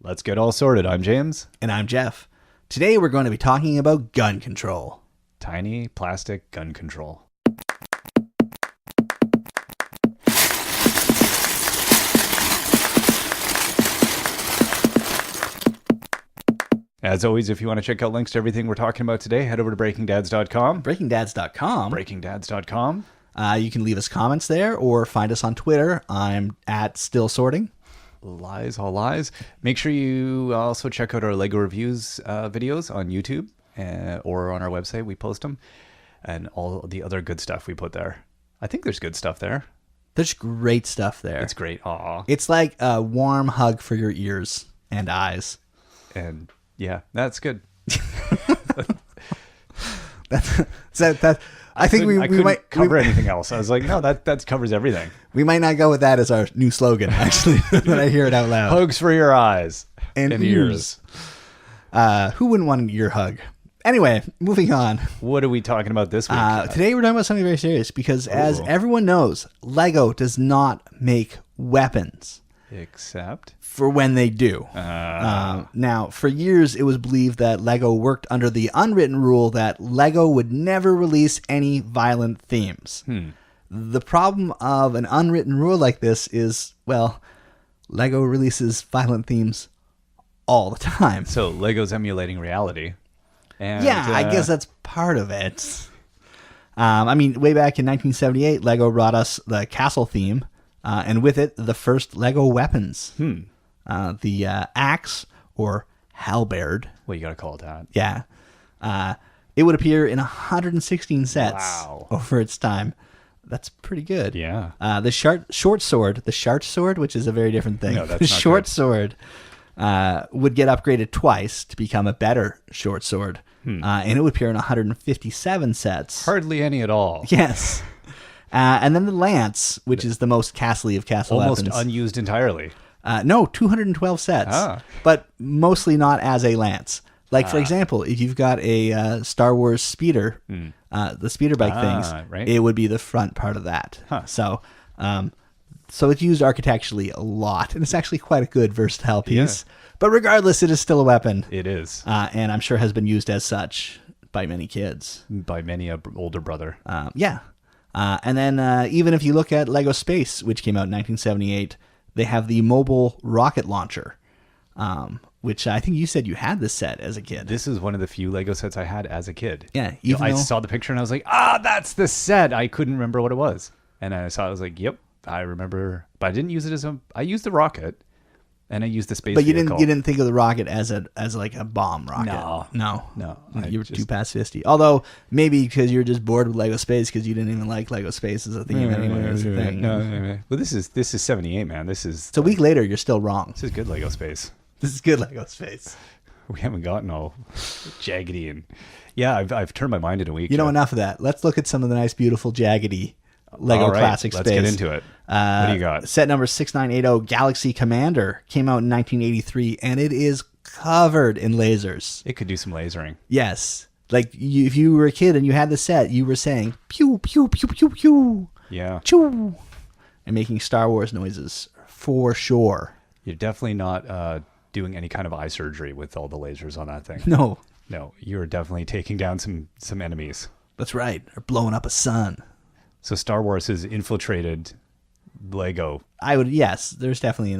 Let's get all sorted. I'm James. And I'm Jeff. Today we're going to be talking about gun control. Tiny plastic gun control. As always, if you want to check out links to everything we're talking about today, head over to breakingdads.com. Breakingdads.com. Breakingdads.com. You can leave us comments there or find us on Twitter. I'm at stillsorting. Lies, all lies. Make sure you also check out our Lego reviews videos on YouTube or on our website. We post them and all the other good stuff we put there. I think there's good stuff there. There's great stuff there. It's great. Aw. It's like a warm hug for your ears and eyes. And yeah, that's good. I think we might cover anything else. I was like, no, that covers everything. We might not go with that as our new slogan, actually, when I hear it out loud. Hugs for your eyes and ears. Who wouldn't want an ear hug? Anyway, moving on. What are we talking about this week? Today we're talking about something very serious because, as everyone knows, Lego does not make weapons. Except for when they do. Now, for years, it was believed that Lego worked under the unwritten rule that Lego would never release any violent themes. The problem of an unwritten rule like this is, well, Lego releases violent themes all the time. So Lego's emulating reality. And, yeah, I guess that's part of it. I mean, way back in 1978, Lego brought us the castle theme. And with it, the first Lego weapons. The axe, or halberd. Well, you got to call it that. Yeah. It would appear in 116 sets over its time. That's pretty good. Yeah. The short sword, which is a very different thing. No, that's the not short good. sword would get upgraded twice to become a better short sword. And it would appear in 157 sets. Hardly any at all. Yes. And then the lance, which is the most castly of castle Almost weapons. unused entirely. No, 212 sets, but mostly not as a lance. Like, for example, if you've got a Star Wars speeder, the speeder bike things, right. it would be the front part of that. So it's used architecturally a lot, and it's actually quite a good versatile piece. Yeah. But regardless, it is still a weapon. It is. And I'm sure has been used as such by many kids. By many an older brother. Yeah. And then even if you look at Lego Space, which came out in 1978, they have the mobile rocket launcher, which I think you said you had this set as a kid. This is one of the few Lego sets I had as a kid. Yeah. I saw the picture and I was like, that's the set. I couldn't remember what it was. And I saw it, I was like, yep, I remember. But I didn't use it I used the rocket. And I used the space. But you vehicle. didn't think of the rocket as like a bomb rocket. No. You were too pacifisty. Although maybe because you were just bored with Lego Space because you didn't even like Lego Space as a theme anyway. No. Well, this is 78, man. This is. So a week later, you're still wrong. This is good Lego Space. This is good Lego Space. We haven't gotten all jaggedy and I've turned my mind in a week. You know, enough of that. Let's look at some of the nice, beautiful jaggedy Lego Classic Space. Let's get into it. What do you got? Set number 6980 Galaxy Commander came out in 1983, and it is covered in lasers. It could do some lasering. Yes. Like, if you were a kid and you had the set, you were saying, pew, pew, pew, pew, pew. Yeah. Choo. And making Star Wars noises, for sure. You're definitely not doing any kind of eye surgery with all the lasers on that thing. No. No, you're definitely taking down some enemies. That's right. Or blowing up a sun. So Star Wars has infiltrated Lego. Yes, there's definitely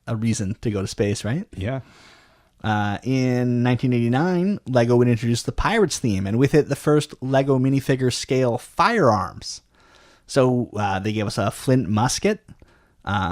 a reason to go to space, right? Yeah. In 1989, Lego would introduce the Pirates theme, and with it, the first Lego minifigure scale firearms. So they gave us a flint musket,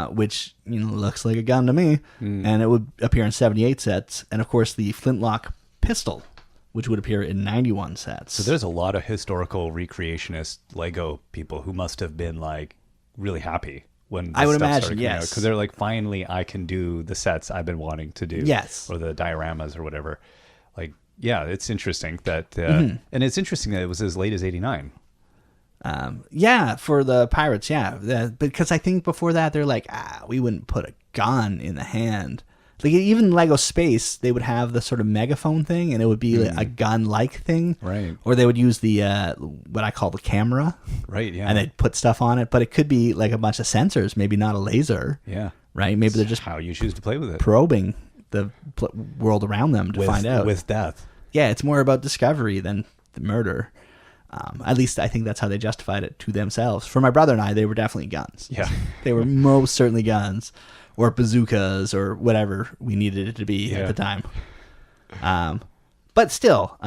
which looks like a gun to me, and it would appear in 78 sets, and of course the flintlock pistol, which would appear in 91 sets. So there's a lot of historical recreationist Lego people who must have been like really happy when I would imagine, yes, because they're like, finally I can do the sets I've been wanting to do, yes, or the dioramas or whatever. Like, yeah, it's interesting that, and it's interesting that it was as late as 89. For the Pirates, because I think before that they're like, we wouldn't put a gun in the hand. Like, even Lego Space, they would have the sort of megaphone thing, and it would be a gun-like thing. Right. Or they would use the, what I call the camera. Right, yeah. And they'd put stuff on it. But it could be like a bunch of sensors, maybe not a laser. Yeah. Right? Maybe they're just how you choose to play with it. Probing the world around them to find out. With death. Yeah, it's more about discovery than the murder. At least I think that's how they justified it to themselves. For my brother and I, they were definitely guns. Yeah. They were most certainly guns, or bazookas, or whatever we needed it to be at the time. But still,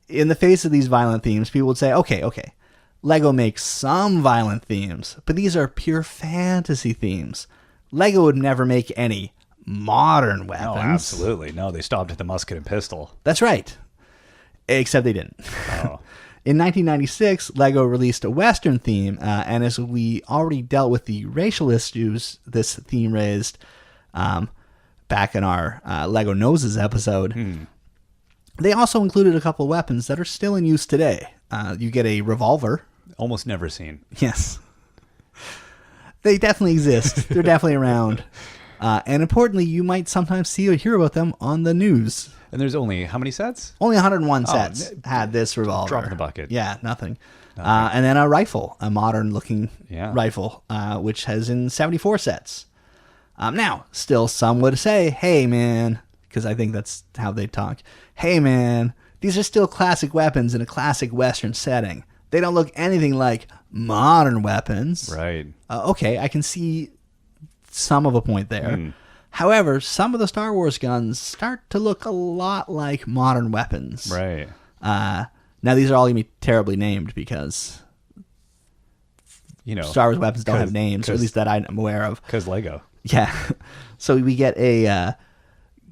in the face of these violent themes, people would say, okay, Lego makes some violent themes, but these are pure fantasy themes. Lego would never make any modern weapons. No, absolutely. No, they stopped at the musket and pistol. That's right. Except they didn't. Oh. In 1996, Lego released a Western theme, and as we already dealt with the racial issues this theme raised back in our Lego Noses episode, they also included a couple weapons that are still in use today. You get a revolver. Almost never seen. Yes. They definitely exist. They're definitely around. And importantly, you might sometimes see or hear about them on the news. And there's only how many sets? Only 101 sets had this revolver. Drop in the bucket. Yeah, nothing. And then a rifle, a modern-looking rifle, which has in 74 sets. Now, still some would say, hey, man, because I think that's how they talk. Hey, man, these are still classic weapons in a classic Western setting. They don't look anything like modern weapons. Right. Okay, I can see some of a point there. However, some of the Star Wars guns start to look a lot like modern weapons. Right. Now, these are all going to be terribly named because Star Wars weapons don't have names, or at least that I'm aware of. Because Lego. Yeah. So we get a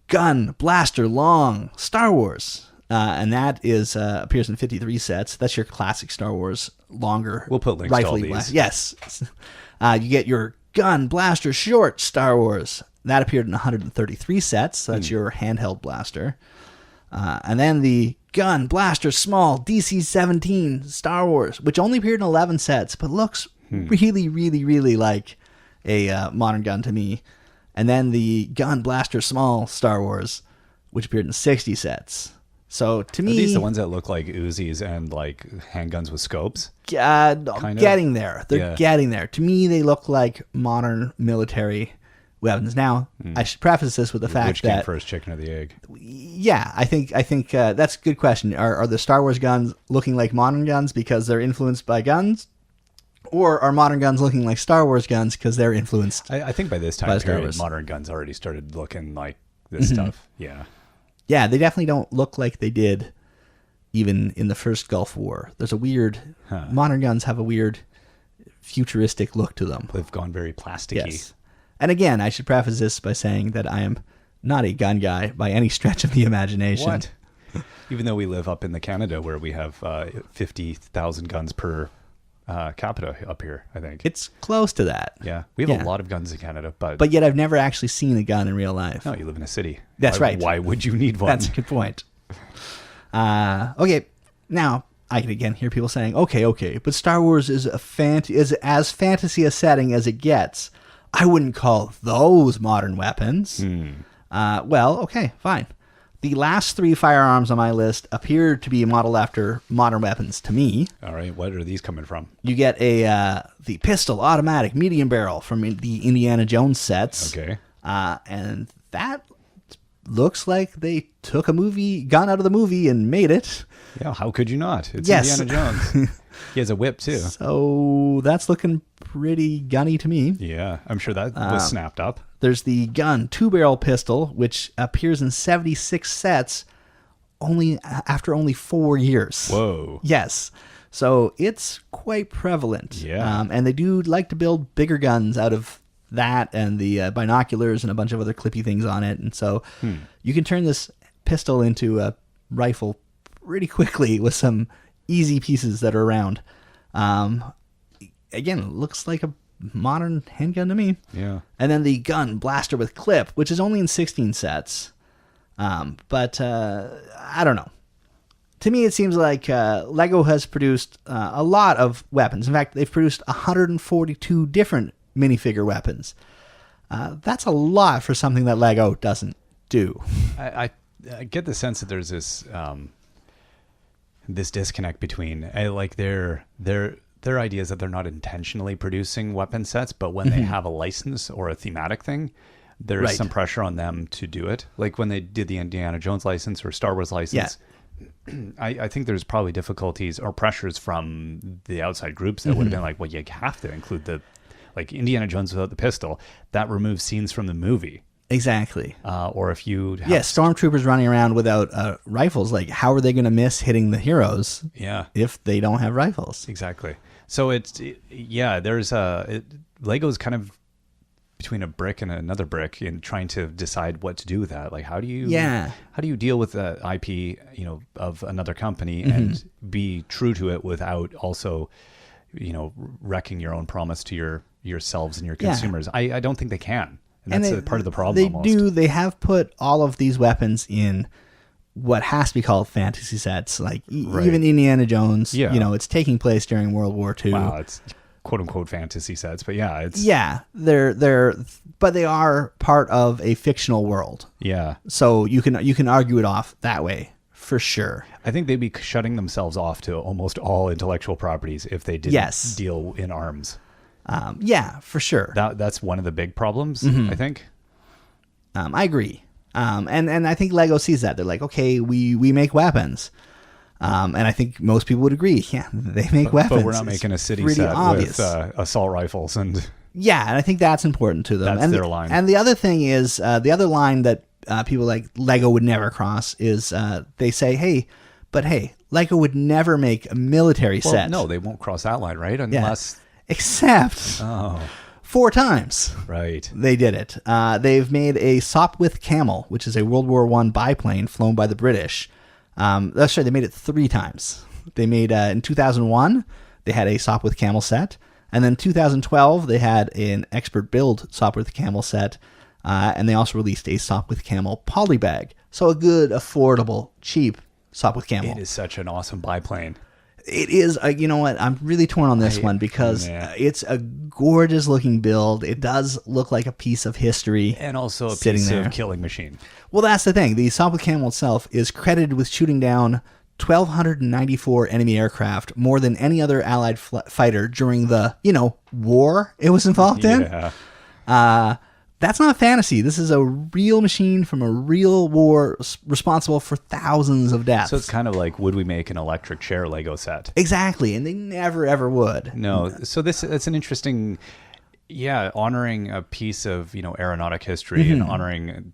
gun, blaster, long, Star Wars. And that is appears in 53 sets. That's your classic Star Wars longer. We'll put links to all these. Yes. You get your gun, blaster, short Star Wars. That appeared in 133 sets. So that's your handheld blaster. And then the gun, blaster, small DC-17 Star Wars, which only appeared in 11 sets, but looks really, really, really like a modern gun to me. And then the gun, blaster, small Star Wars, which appeared in 60 sets. So to me, are these the ones that look like Uzis and like handguns with scopes? Getting there. They're getting there. To me, they look like modern military weapons. Now, I should preface this with the fact Which that came first, chicken or the egg? Yeah, I think that's a good question. Are the Star Wars guns looking like modern guns because they're influenced by guns, or are modern guns looking like Star Wars guns because they're influenced? I think by this time period, modern guns already started looking like this stuff. Yeah. Yeah, they definitely don't look like they did even in the first Gulf War. There's a weird... Modern guns have a weird futuristic look to them. They've gone very plasticky. Yes. And again, I should preface this by saying that I am not a gun guy by any stretch of the imagination. What? Even though we live up in the Canada where we have 50,000 guns per capita up here, I think. It's close to that. Yeah. We have a lot of guns in Canada, but yet I've never actually seen a gun in real life. No, you live in a city. That's right. Why would you need one? That's a good point. Okay, now I can again hear people saying, okay, but Star Wars is is as fantasy a setting as it gets. I wouldn't call those modern weapons. Well, okay, fine. The last three firearms on my list appear to be modeled after modern weapons to me. All right, what are these coming from? You get the pistol, automatic, medium barrel from the Indiana Jones sets. Okay. And that looks like they took a gun out of the movie and made it. Yeah, how could you not? It's Yes. Indiana Jones. He has a whip too. So that's looking pretty gunny to me. Yeah, I'm sure that was snapped up. There's the gun, two-barrel pistol, which appears in 76 sets after only 4 years. Whoa. Yes. So it's quite prevalent. Yeah. And they do like to build bigger guns out of that and the binoculars and a bunch of other clippy things on it. And so you can turn this pistol into a rifle pretty quickly with some easy pieces that are around. Again, it looks like a modern handgun to me. Yeah. And then the gun, blaster with clip, which is only in 16 sets. But I don't know. To me, it seems like Lego has produced a lot of weapons. In fact, they've produced 142 different minifigure weapons. That's a lot for something that Lego doesn't do. I get the sense that there's this this disconnect between like their idea is that they're not intentionally producing weapon sets, but when they have a license or a thematic thing, there's Right. some pressure on them to do it. Like when they did the Indiana Jones license or Star Wars license, I think there's probably difficulties or pressures from the outside groups that would have been like, well, you have to include like Indiana Jones without the pistol. That removes scenes from the movie. Exactly. Or if you have, Yeah, stormtroopers running around without rifles. Like, how are they going to miss hitting the heroes yeah, if they don't have rifles? exactly. So there's Lego's kind of between a brick and another brick in trying to decide what to do with that. Like, how do you deal with the IP, of another company and be true to it without also, wrecking your own promise to yourselves and your consumers? I don't think they can. And that's part of the problem. They have put all of these weapons in what has to be called fantasy sets. Like even Indiana Jones, it's taking place during World War II. Wow, it's quote unquote fantasy sets, but but they are part of a fictional world. Yeah. So you can argue it off that way for sure. I think they'd be shutting themselves off to almost all intellectual properties if they didn't deal in arms. For sure. That's one of the big problems, I think. I agree. And I think Lego sees that. They're like, okay, we make weapons. And I think most people would agree. Yeah, they make weapons. But we're not making a city pretty set obvious. with assault rifles and yeah, and I think that's important to them. That's their line. And the other thing is, the other line that people like Lego would never cross is they say, hey, Lego would never make a military set. No, they won't cross that line, right? Unless except 4 times. Right. They did it. They've made a Sopwith Camel, which is a World War I biplane flown by the British. That's right. They made it 3 times. They made in 2001, they had a Sopwith Camel set. And then 2012, they had an expert build Sopwith Camel set. And they also released a Sopwith Camel polybag. So a good, affordable, cheap Sopwith Camel. It is such an awesome biplane. It is. You know what? I'm really torn on this one because it's a gorgeous looking build. It does look like a piece of history. And also a sitting piece there. of killing machine. Well, that's the thing. The Sopwith Camel itself is credited with shooting down 1,294 enemy aircraft, more than any other Allied fighter during the, war it was involved in. That's not fantasy. This is a real machine from a real war responsible for thousands of deaths. So it's kind of like, would we make an electric chair Lego set? Exactly, and they never, ever would. No. So it's an interesting... Yeah, honoring a piece of, aeronautic history and honoring,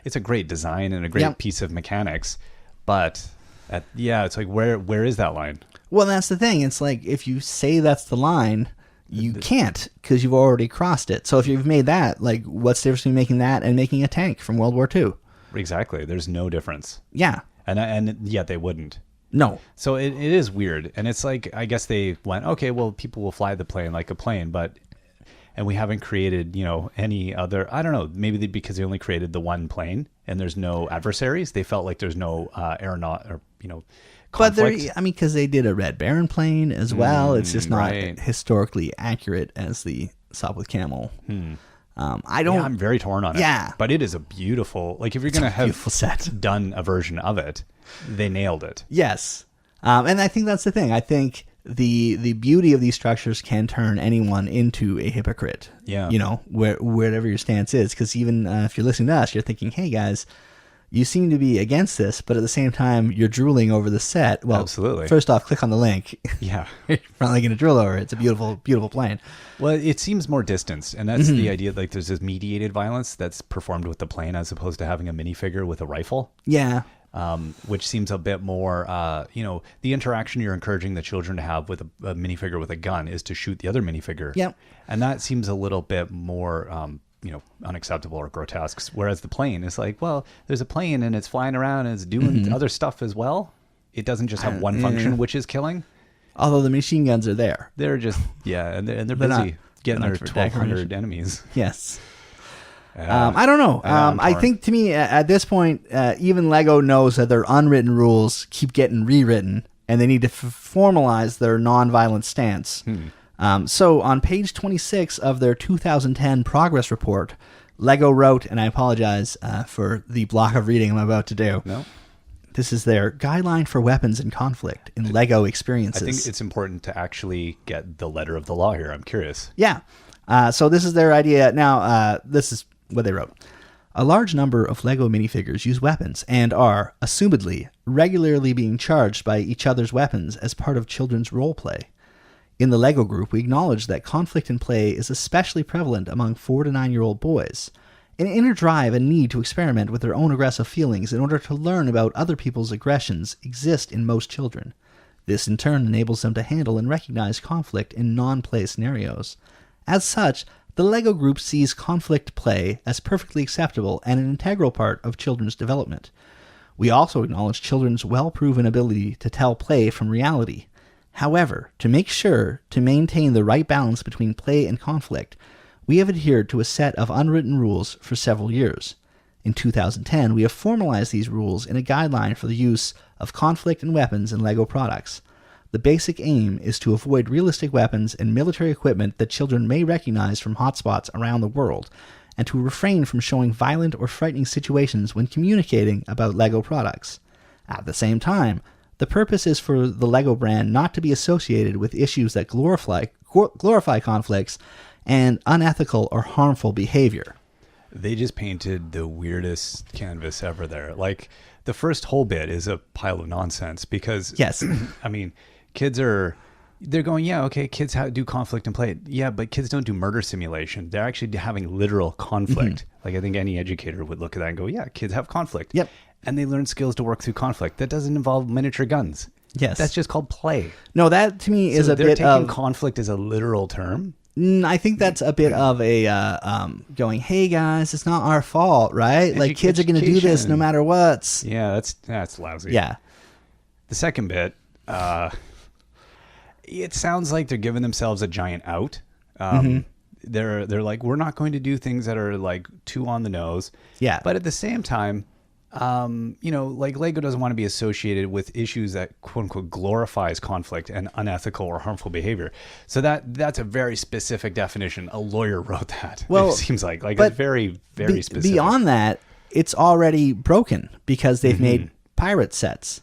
it's a great design and a great piece of mechanics, but it's like, where is that line? Well, that's the thing. It's like, if you say that's the line, you can't, because you've already crossed it. So if you've made that, like, what's the difference between making that and making a tank from World War II? Exactly. There's no difference. Yeah. And yet they wouldn't. No. So it is weird. And it's like, I guess they went, okay, well, people will fly the plane like a plane, and we haven't created, any other, I don't know, maybe because they only created the one plane and there's no adversaries. They felt like there's no aeronaut or, conflict. But because they did a Red Baron plane as well. It's just not historically accurate as the Sopwith Camel. I'm very torn on it. Yeah. But it is a beautiful, like if you're going to have beautiful set. Done a version of it, they nailed it. Yes. And I think that's the thing. I think the beauty of these structures can turn anyone into a hypocrite. Yeah. Wherever your stance is. Because even if you're listening to us, you're thinking, hey, guys, you seem to be against this, but at the same time, you're drooling over the set. Well, absolutely. First off, click on the link. Yeah. You're probably going to drool over it. It's a beautiful, beautiful plane. Well, it seems more distanced, and that's the idea. Like, there's this mediated violence that's performed with the plane as opposed to having a minifigure with a rifle. Yeah. Which seems a bit more, the interaction you're encouraging the children to have with a minifigure with a gun is to shoot the other minifigure. Yep. And that seems a little bit more, unacceptable or grotesque. Whereas the plane is like, well, there's a plane and it's flying around and it's doing other stuff as well. It doesn't just have one function, which is killing. Although the machine guns are there. They're just, and they're busy getting their 1,200 enemies. Yes. I don't know. I think to me at this point, even Lego knows that their unwritten rules keep getting rewritten, and they need to formalize their nonviolent stance. So on page 26 of their 2010 progress report, Lego wrote, and I apologize for the block of reading I'm about to do. No. This is their guideline for weapons in conflict in Lego experiences. I think it's important to actually get the letter of the law here. I'm curious. Yeah. So this is their idea. Now, this is what they wrote. A large number of LEGO minifigures use weapons and are, assumedly, regularly being charged by each other's weapons as part of children's role play. In the LEGO group, we acknowledge that conflict in play is especially prevalent among 4 to 9-year-old boys. An inner drive and need to experiment with their own aggressive feelings in order to learn about other people's aggressions exist in most children. This in turn enables them to handle and recognize conflict in non-play scenarios. As such, the LEGO group sees conflict play as perfectly acceptable and an integral part of children's development. We also acknowledge children's well-proven ability to tell play from reality. However, to make sure to maintain the right balance between play and conflict, we have adhered to a set of unwritten rules for several years. In 2010, we have formalized these rules in a guideline for the use of conflict and weapons in LEGO products. The basic aim is to avoid realistic weapons and military equipment that children may recognize from hotspots around the world, and to refrain from showing violent or frightening situations when communicating about LEGO products. At the same time, the purpose is for the LEGO brand not to be associated with issues that glorify conflicts and unethical or harmful behavior. They just painted the weirdest canvas ever there. Like, the first whole bit is a pile of nonsense because, yes, I mean, they're going, yeah, okay, kids do conflict and play. Yeah, but kids don't do murder simulation. They're actually having literal conflict. Like, I think any educator would look at that and go, yeah, kids have conflict. Yep. And they learn skills to work through conflict. That doesn't involve miniature guns. Yes. That's just called play. No, that to me is a they're bit taking of... conflict as a literal term. I think that's a bit of a going, hey guys, it's not our fault, right? Like, kids are going to do this no matter what. Yeah, that's lousy. Yeah. The second bit, it sounds like they're giving themselves a giant out. They're like, we're not going to do things that are like too on the nose. Yeah. But at the same time, like LEGO doesn't want to be associated with issues that quote unquote glorifies conflict and unethical or harmful behavior. So that's a very specific definition. A lawyer wrote that. Well, it seems like it's very, very specific. Beyond that, it's already broken because they've made pirate sets.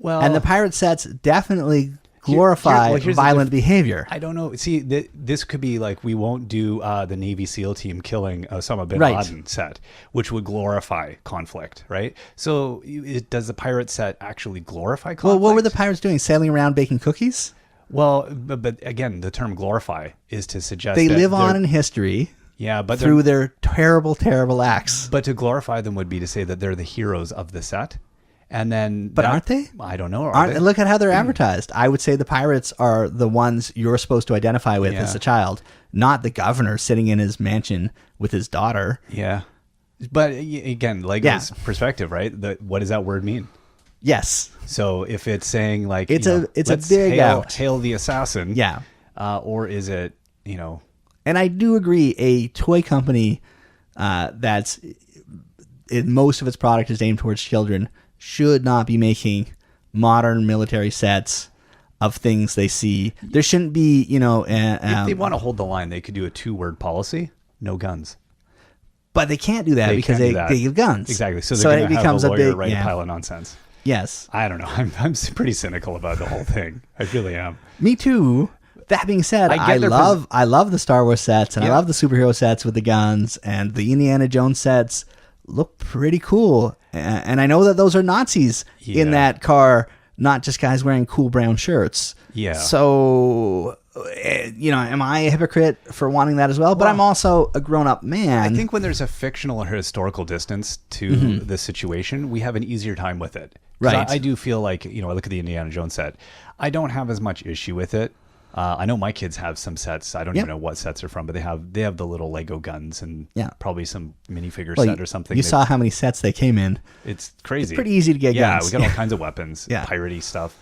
Well, and the pirate sets definitely glorify violent behavior. I don't know. See, this could be like, we won't do the Navy SEAL team killing Osama bin Laden set, which would glorify conflict, right? So does the pirate set actually glorify conflict? Well, what were the pirates doing? Sailing around baking cookies? Well, but again, the term glorify is to suggest they live on in history. Yeah, but through their terrible, terrible acts. But to glorify them would be to say that they're the heroes of the set. And then, but aren't they? I don't know. Aren't they? Look at how they're advertised. I would say the pirates are the ones you're supposed to identify with as a child, not the governor sitting in his mansion with his daughter. Yeah, but again, LEGO's perspective, right? What does that word mean? Yes. So if it's saying like it's a big out, hail the assassin, yeah, or is it And I do agree, a toy company that's most of its product is aimed towards children should not be making modern military sets of things they see. There shouldn't be, if they want to hold the line, they could do a 2-word policy: no guns. But they can't do that because they give guns. Exactly. So they're going to have a lawyer write a pile of nonsense. Yes. I don't know. I'm pretty cynical about the whole thing. I really am. Me too. That being said, I love the Star Wars sets and I love the superhero sets with the guns, and the Indiana Jones sets look pretty cool. And I know that those are Nazis in that car, not just guys wearing cool brown shirts. Yeah. So, am I a hypocrite for wanting that as well? But I'm also a grown-up man. I think when there's a fictional or historical distance to the situation, we have an easier time with it. Right. I do feel like, I look at the Indiana Jones set. I don't have as much issue with it. I know my kids have some sets. I don't even know what sets are from, but they have the little Lego guns and probably some minifigure set or something. You saw how many sets they came in. It's crazy. It's pretty easy to get guns. Yeah, we got all kinds of weapons, piratey stuff.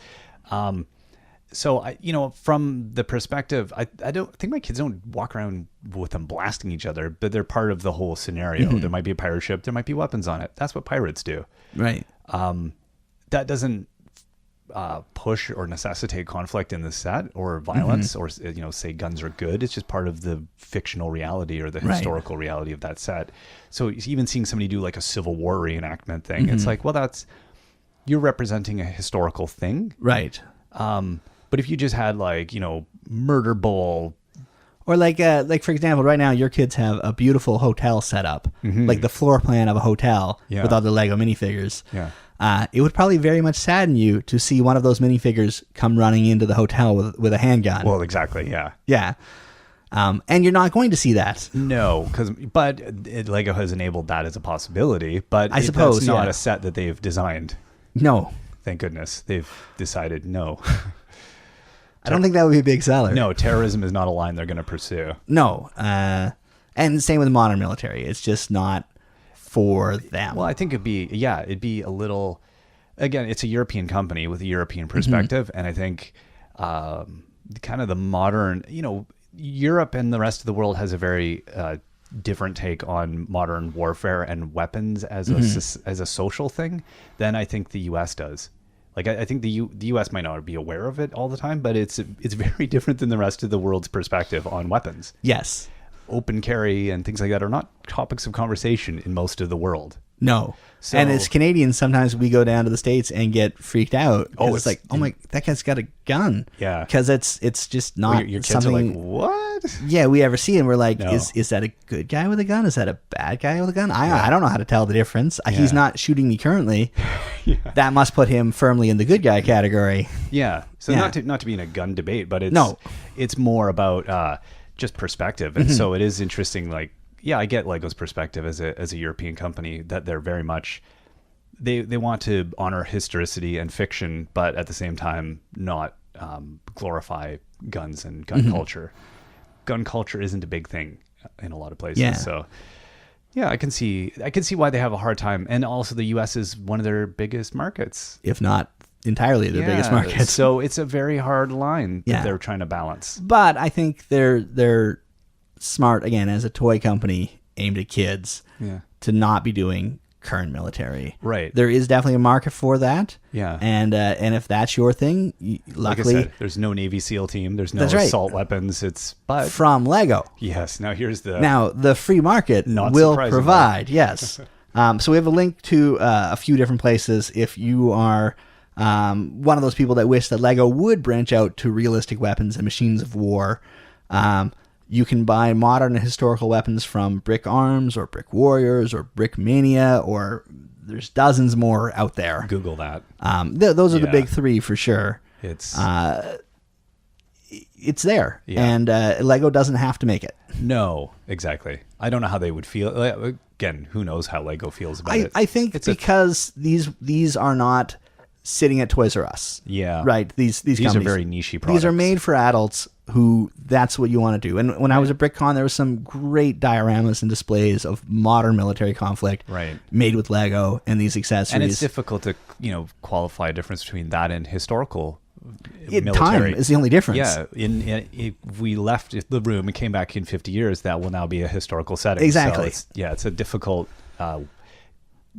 So from the perspective, I don't think my kids don't walk around with them blasting each other, but they're part of the whole scenario. There might be a pirate ship. There might be weapons on it. That's what pirates do. Right. That doesn't push or necessitate conflict in the set or violence or say guns are good. It's just part of the fictional reality or the historical reality of that set. So even seeing somebody do like a Civil War reenactment thing, it's like, well, you're representing a historical thing, right? But if you just had like murder bull Or like for example, right now your kids have a beautiful hotel set up, like the floor plan of a hotel Yeah. with all the Lego minifigures. Yeah. It would probably very much sadden you to see one of those minifigures come running into the hotel with a handgun. Well, exactly. Yeah. Yeah. And you're not going to see that. No, but Lego has enabled that as a possibility. But I suppose, that's not yeah. a set that they've designed. No. Thank goodness they've decided no. I don't think that would be a big seller. No, terrorism is not a line they're going to pursue. No. And same with modern military. It's just not for them. Well, I think it'd be a little. Again, it's a European company with a European perspective, and I think kind of the modern, Europe and the rest of the world has a very different take on modern warfare and weapons as a social thing than I think the U.S. does. Like I think the U.S. might not be aware of it all the time, but it's very different than the rest of the world's perspective on weapons. Yes. Open carry and things like that are not topics of conversation in most of the world. No. So- And as Canadians, sometimes we go down to the States and get freaked out. Oh, It's like, oh my, that guy's got a gun. Yeah. Because it's just not Your kids something. are like, what? Yeah, we ever see, and we're like, No. is that a good guy with a gun? Is that a bad guy with a gun? I don't know how to tell the difference. He's Yeah. not shooting me currently. That must put him firmly in the good guy category. Yeah. So Yeah. not to be in a gun debate, but No. it's more about just perspective. And so it is interesting. Like, yeah, I get Lego's perspective as a European company that they're very much they want to honor historicity and fiction, but at the same time not glorify guns and gun culture. Gun culture isn't a big thing in a lot of places. Yeah. So yeah, I can see why they have a hard time. And also the US is one of their biggest markets. If not entirely their biggest market. So it's a very hard line Yeah. that they're trying to balance. But I think they're smart, again, as a toy company aimed at kids, Yeah. to not be doing current military. Right. There is definitely a market for that. Yeah. And if that's your thing, Like I luckily, said, there's no Navy SEAL team. There's no That's right. assault weapons. But from Lego. yes, now here's the Now, the free market Not will surprisingly. provide, yes. So we have a link to a few different places if you are one of those people that wish that Lego would branch out to realistic weapons and machines of war. You can buy modern and historical weapons from Brick Arms or Brick Warriors or Brick Mania, or there's dozens more out there. Google that. Those are the Yeah. big three for sure. It's It's there, Yeah. and Lego doesn't have to make it. no, exactly. I don't know how they would feel. Again, who knows how Lego feels about it? I think It's a- because these are not sitting at Toys R Us. Yeah. Right. These These are companies, very niche-y These are products. made for adults who that's what you want to do. And when I was at BrickCon, there was some great dioramas and displays of modern military conflict Right. made with Lego and these accessories. and it's difficult to qualify a difference between that and historical Time military. is the only difference. Yeah, if we left the room and came back in 50 years, that will now be a historical setting. Exactly. So it's a difficult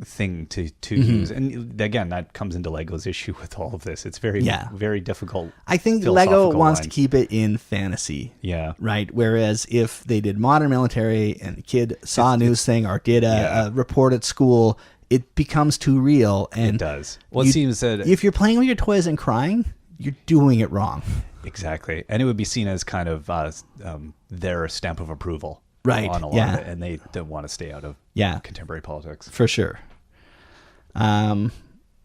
thing to Mm-hmm. use. And again, that comes into Lego's issue with all of this. It's very, Yeah. very difficult. I think Lego philosophical wants to lines. keep it in fantasy. Yeah. Right. Whereas if they did modern military and the kid saw a news thing or did a report at school, it becomes too real. And It does. Well, it seems that if you're playing with your toys and crying, you're doing it wrong. exactly, and it would be seen as kind of their stamp of approval, Right, on a lot yeah. of it, and they don't want to stay out of Yeah. contemporary politics. For sure.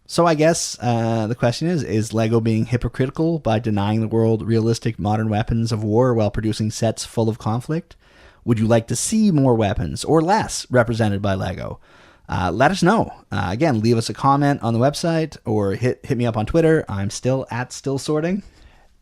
So I guess the question is Lego being hypocritical by denying the world realistic modern weapons of war while producing sets full of conflict? Would you like to see more weapons or less represented by Lego? Let us know. Again, leave us a comment on the website or hit me up on Twitter. I'm still at Still Sorting.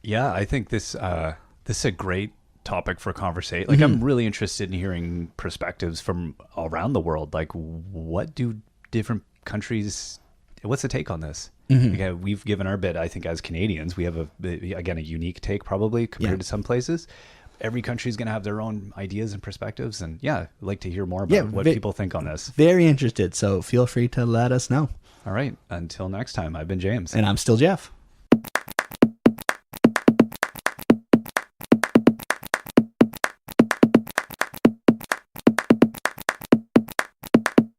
Yeah, I think this is a great topic for conversation. Like, I'm really interested in hearing perspectives from around the world. Like, what do different countries? What's the take on this? Okay, we've given our bit. I think as Canadians, we have a unique take probably compared to some places. Every country is going to have their own ideas and perspectives, and I'd like to hear more about what people think on this. Very interested, so feel free to let us know. All right, until next time, I've been James. And I'm still Jeff.